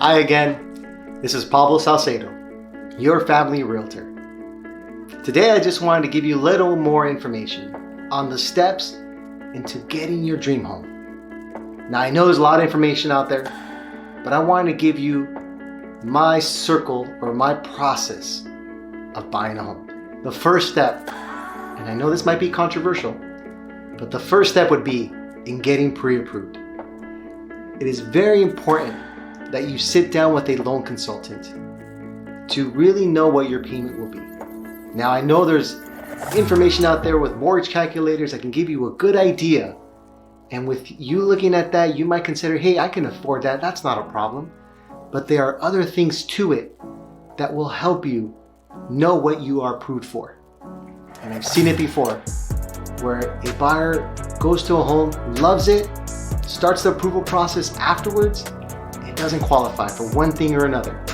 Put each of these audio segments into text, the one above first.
Hi again, this is Pablo Salcedo, your family realtor. Today I just wanted to give you a little more information on the steps into getting your dream home. Now I know there's a lot of information out there, but I wanted to give you my circle or my process of buying a home. The first step, and I know this might be controversial, but the first step would be in getting pre-approved. It is very important that you sit down with a loan consultant to really know what your payment will be. Now I know there's information out there with mortgage calculators that can give you a good idea, and with you looking at that you might consider, hey, I can afford that, that's not a problem. But there are other things to it that will help you know what you are approved for. And I've seen it before where a buyer goes to a home, loves it, starts the approval process afterwards, it doesn't qualify for one thing or another.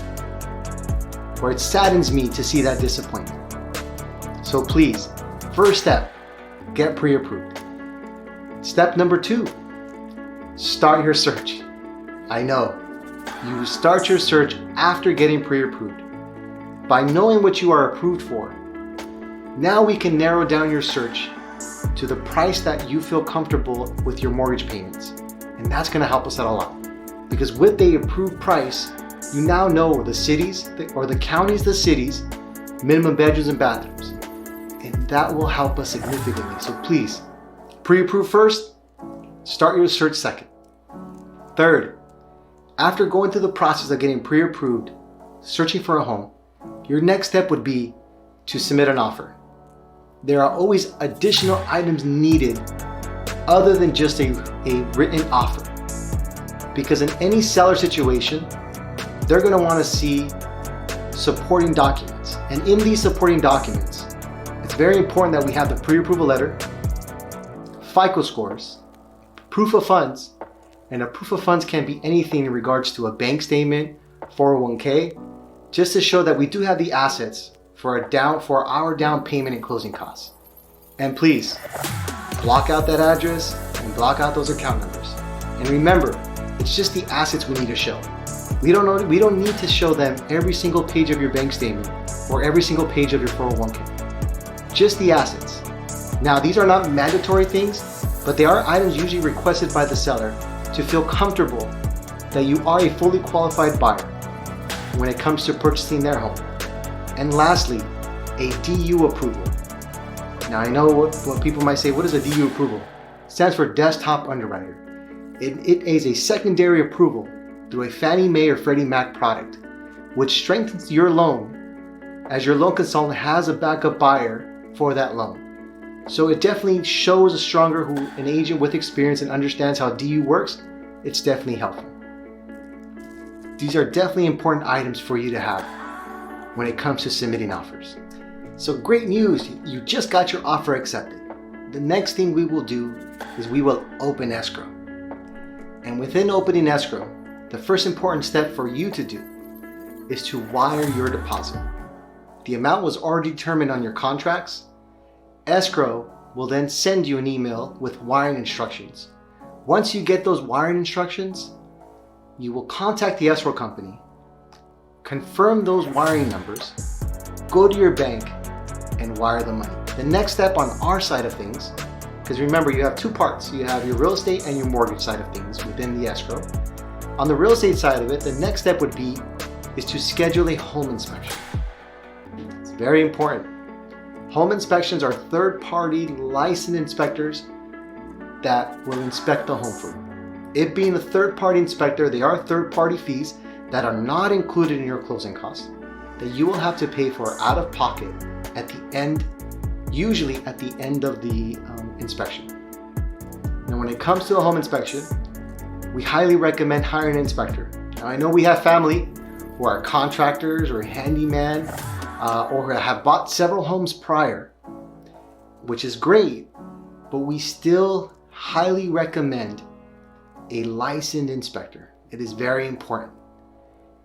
Or it saddens me to see that disappointment. So please, first step, get pre-approved. Step number 2, start your search. I know, you start your search after getting pre-approved. By knowing what you are approved for, now we can narrow down your search to the price that you feel comfortable with your mortgage payments. And that's gonna help us out a lot. Because with the approved price, you now know the cities, or the counties, the cities, minimum bedrooms and bathrooms. And that will help us significantly. So please, pre-approve first, start your search second. Third, after going through the process of getting pre-approved, searching for a home, your next step would be to submit an offer. There are always additional items needed other than just a written offer. Because in any seller situation, they're going to want to see supporting documents. And in these supporting documents, it's very important that we have the pre-approval letter, FICO scores, proof of funds, and a proof of funds can be anything in regards to a bank statement, 401k, just to show that we do have the assets for our down payment and closing costs. And please, block out that address and block out those account numbers. And remember, it's just the assets we need to show. We don't need to show them every single page of your bank statement or every single page of your 401k. Just the assets. Now, these are not mandatory things, but they are items usually requested by the seller to feel comfortable that you are a fully qualified buyer when it comes to purchasing their home. And lastly, a DU approval. Now I know what people might say, what is a DU approval? It stands for desktop underwriter. It is a secondary approval through a Fannie Mae or Freddie Mac product, which strengthens your loan as your loan consultant has a backup buyer for that loan. So it definitely shows a stronger an agent with experience and understands how DU works. It's definitely helpful. These are definitely important items for you to have when it comes to submitting offers. So great news, you just got your offer accepted. The next thing we will do is we will open escrow. And within opening escrow, the first important step for you to do is to wire your deposit. The amount was already determined on your contracts. Escrow will then send you an email with wiring instructions. Once you get those wiring instructions, you will contact the escrow company, confirm those wiring numbers, go to your bank, and wire the money. The next step on our side of things, because remember you have two parts, you have your real estate and your mortgage side of things within the escrow. On the real estate side of it, the next step would be is to schedule a home inspection. It's very important. Home inspections are third-party licensed inspectors that will inspect the home for you. It being a third-party inspector, they are third-party fees that are not included in your closing costs that you will have to pay for out of pocket at the end, usually at the end of the inspection. Now when it comes to a home inspection, we highly recommend hiring an inspector. Now I know we have family who are contractors or handyman or who have bought several homes prior, which is great, but we still highly recommend a licensed inspector. It is very important.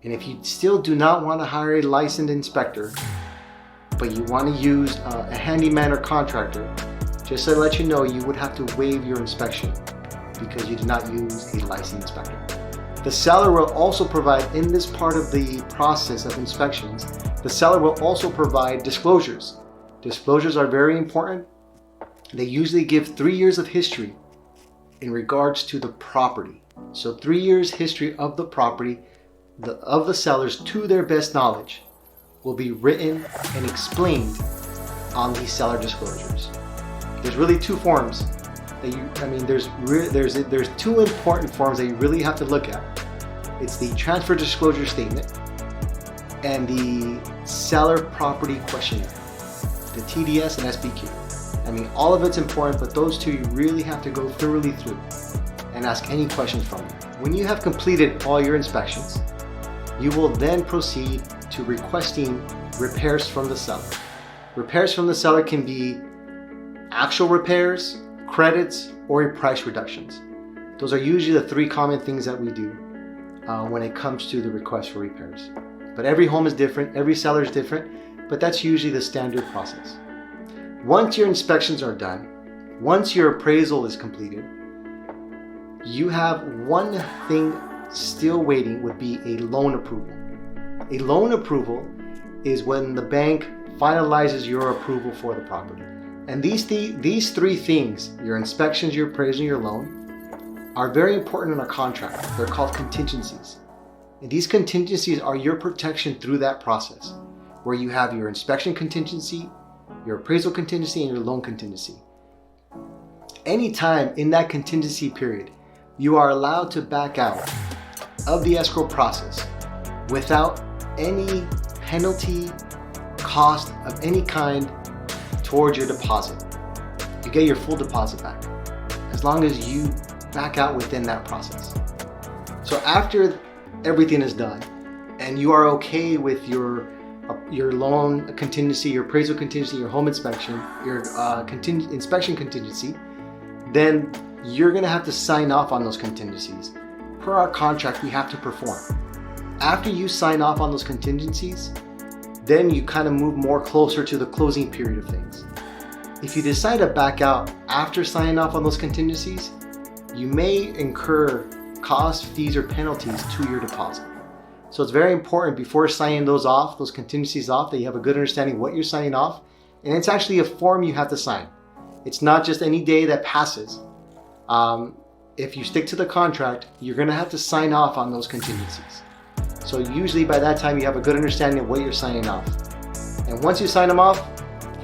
And if you still do not want to hire a licensed inspector, but you want to use a handyman or contractor, just to let you know, you would have to waive your inspection because you did not use a licensed inspector. The seller will also provide, in this part of the process of inspections, the seller will also provide disclosures. Disclosures are very important. They usually give 3 years of history in regards to the property. So 3 years history of the property, of the sellers to their best knowledge, will be written and explained on these seller disclosures. There's really two forms that there's two important forms that you really have to look at. It's the transfer disclosure statement and the seller property questionnaire, the TDS and SPQ. All of it's important, but those two you really have to go thoroughly through and ask any questions from them. When you have completed all your inspections, you will then proceed to requesting repairs from the seller. Repairs from the seller can be actual repairs, credits, or price reductions. Those are usually the three common things that we do when it comes to the request for repairs. But every home is different, every seller is different, but that's usually the standard process. Once your inspections are done, once your appraisal is completed, you have one thing still waiting, would be a loan approval. A loan approval is when the bank finalizes your approval for the property. And these three things, your inspections, your appraisal, your loan, are very important in a contract. They're called contingencies. And these contingencies are your protection through that process, where you have your inspection contingency, your appraisal contingency, and your loan contingency. Anytime in that contingency period, you are allowed to back out of the escrow process without any penalty, cost of any kind towards your deposit. You get your full deposit back as long as you back out within that process. So after everything is done and you are okay with your loan contingency, your appraisal contingency, your home inspection, your inspection contingency, then you're going to have to sign off on those contingencies. Per our contract, we have to perform. After you sign off on those contingencies, then you kind of move more closer to the closing period of things. If you decide to back out after signing off on those contingencies, you may incur costs, fees, or penalties to your deposit. So it's very important before signing those contingencies off, that you have a good understanding what you're signing off. And it's actually a form you have to sign. It's not just any day that passes. If you stick to the contract, you're going to have to sign off on those contingencies. So usually by that time you have a good understanding of what you're signing off. And once you sign them off,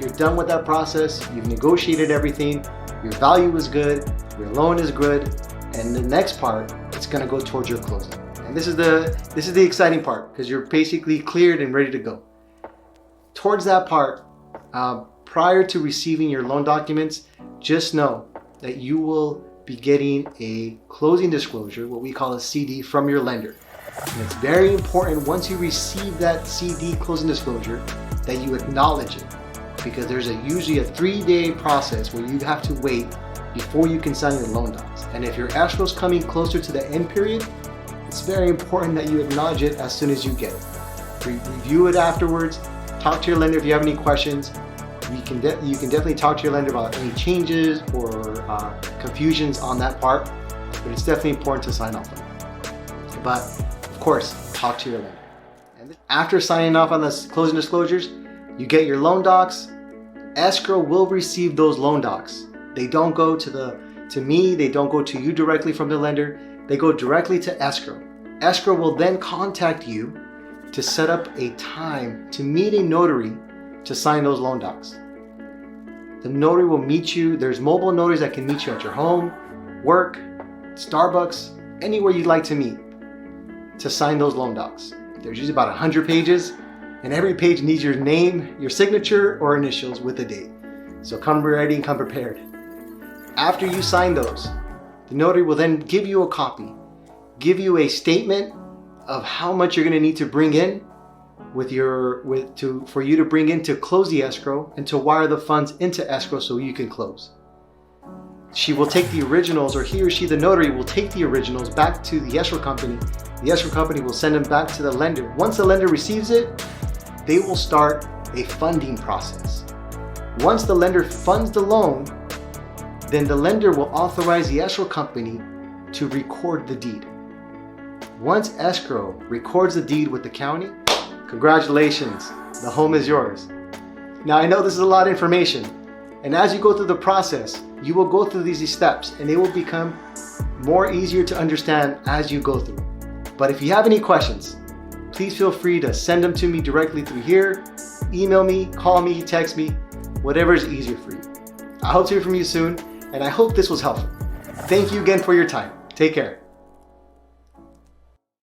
you're done with that process. You've negotiated everything. Your value is good. Your loan is good. And the next part, it's going to go towards your closing. And this is the exciting part, because you're basically cleared and ready to go. Towards that part, prior to receiving your loan documents, just know that you will be getting a closing disclosure, what we call a CD, from your lender. And it's very important once you receive that CD closing disclosure that you acknowledge it, because there's usually a 3-day process where you have to wait before you can sign your loan docs. And if your escrow is coming closer to the end period, it's very important that you acknowledge it as soon as you get it. Review it afterwards. Talk to your lender if you have any questions. You can definitely talk to your lender about any changes or confusions on that part, but it's definitely important to sign off on it. But of course, talk to your lender. And after signing off on the closing disclosures, you get your loan docs. Escrow will receive those loan docs. They don't go to me, they don't go to you directly from the lender. They go directly to escrow. Escrow will then contact you to set up a time to meet a notary to sign those loan docs. The notary will meet you. There's mobile notaries that can meet you at your home, work, Starbucks, anywhere you'd like to meet to sign those loan docs. There's usually about 100 pages, and every page needs your name, your signature, or initials with a date. So come ready and come prepared. After you sign those, the notary will then give you a copy, give you a statement of how much you're going to need to bring in for you to bring in to close the escrow and to wire the funds into escrow so you can close. She will take the originals, or he or she, the notary, will take the originals back to the escrow company. The escrow company will send them back to the lender. Once the lender receives it, they will start a funding process. Once the lender funds the loan, then the lender will authorize the escrow company to record the deed. Once escrow records the deed with the county, congratulations, the home is yours. Now I know this is a lot of information, and as you go through the process, you will go through these steps and they will become more easier to understand as you go through. But if you have any questions, please feel free to send them to me directly through here, email me, call me, text me, whatever is easier for you. I hope to hear from you soon, and I hope this was helpful. Thank you again for your time. Take care.